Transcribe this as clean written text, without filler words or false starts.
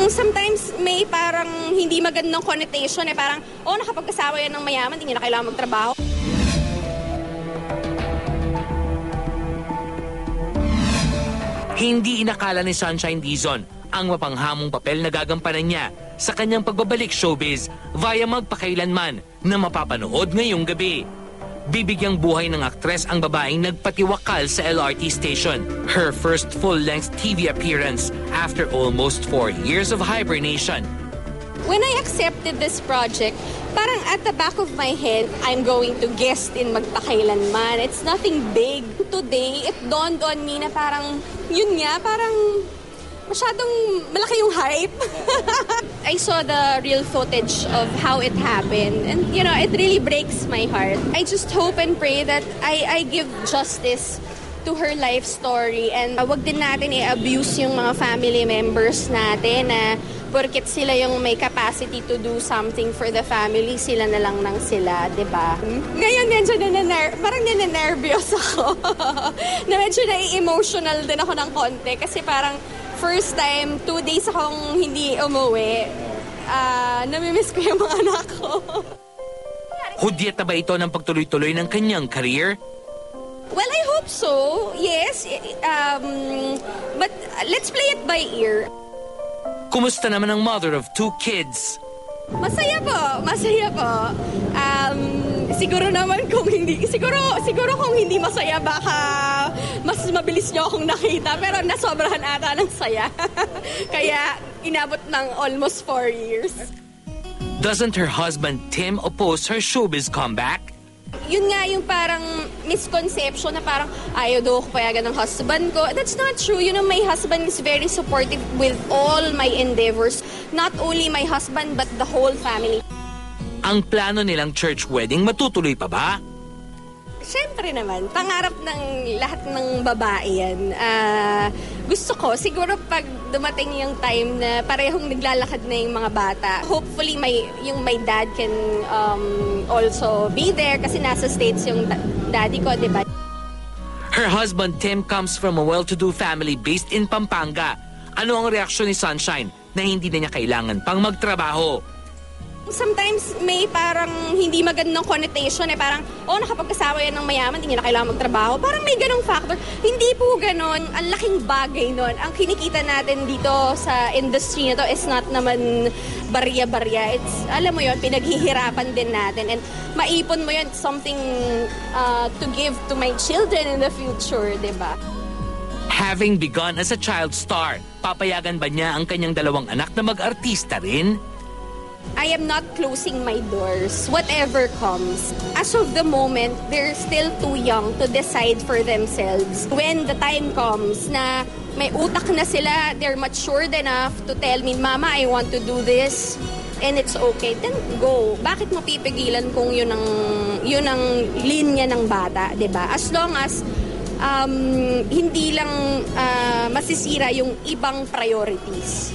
Sometimes may parang hindi magandang connotation parang, nakapag-asawa yan ng mayaman, hindi niya na kailangan magtrabaho. Hindi inakala ni Sunshine Dizon ang mapanghamong papel na gagampanan niya sa kanyang pagbabalik showbiz via Magpakailanman na mapapanood ngayong gabi. Bibigyang buhay ng aktres ang babaeng nagpatiwakal sa LRT station. Her first full-length TV appearance after almost 4 years of hibernation. When I accepted this project, parang at the back of my head, I'm going to guest in Magpakailanman. It's nothing big. Today, it dawned on me na parang, yun nga, parang masyadong malaki yung hype. I saw the real footage of how it happened. And, it really breaks my heart. I just hope and pray that I give justice to her life story. And wag din natin i-abuse yung mga family members natin na porket sila yung may capacity to do something for the family, sila na lang nang sila, diba? Ngayon medyo parang nananervyos ako. Na medyo na-emotional din ako ng konti kasi parang first time, 2 days akong hindi umuwi. Namimiss ko yung mga anak ko. Hudyat na ba ito ng pagtuloy-tuloy ng kanyang career? Well, I hope so. Yes. But let's play it by ear. Kumusta naman ang mother of 2 kids? Masaya po. Siguro kung hindi masaya, baka mas mabilis niyo akong nakita. Pero nasobrahan ata ng saya. Kaya inabot ng almost 4 years. Doesn't her husband Tim oppose her showbiz comeback? Yun nga yung parang misconception na parang ayaw daw ako payagan ng husband ko. That's not true. My husband is very supportive with all my endeavors. Not only my husband, but the whole family. Ang plano nilang church wedding matutuloy pa ba? Siyempre naman, pangarap ng lahat ng babae yan. Gusto ko, siguro pag dumating yung time na parehong naglalakad na yung mga bata, hopefully my dad can also be there kasi nasa States yung daddy ko, diba? Her husband Tim comes from a well-to-do family based in Pampanga. Ano ang reaksyon ni Sunshine na hindi na niya kailangan pang magtrabaho? Sometimes may parang hindi magandang connotation parang, nakapag-asawa yan ng mayaman, hindi niya na kailangan magtrabaho. Parang may ganong factor. Hindi po ganon. Ang laking bagay nun. Ang kinikita natin dito sa industry na to is not naman barya-barya. It's, alam mo yon, pinaghihirapan din natin. And maipon mo yon, something to give to my children in the future, diba? Having begun as a child star, papayagan ba niya ang kanyang 2 anak na mag-artista rin? I am not closing my doors, whatever comes. As of the moment, they're still too young to decide for themselves. When the time comes na may utak na sila, they're matured enough to tell me, Mama, I want to do this, and it's okay, then go. Bakit mo pipigilan kung yun ang linya ng bata, diba? As long as hindi lang masisira yung ibang priorities.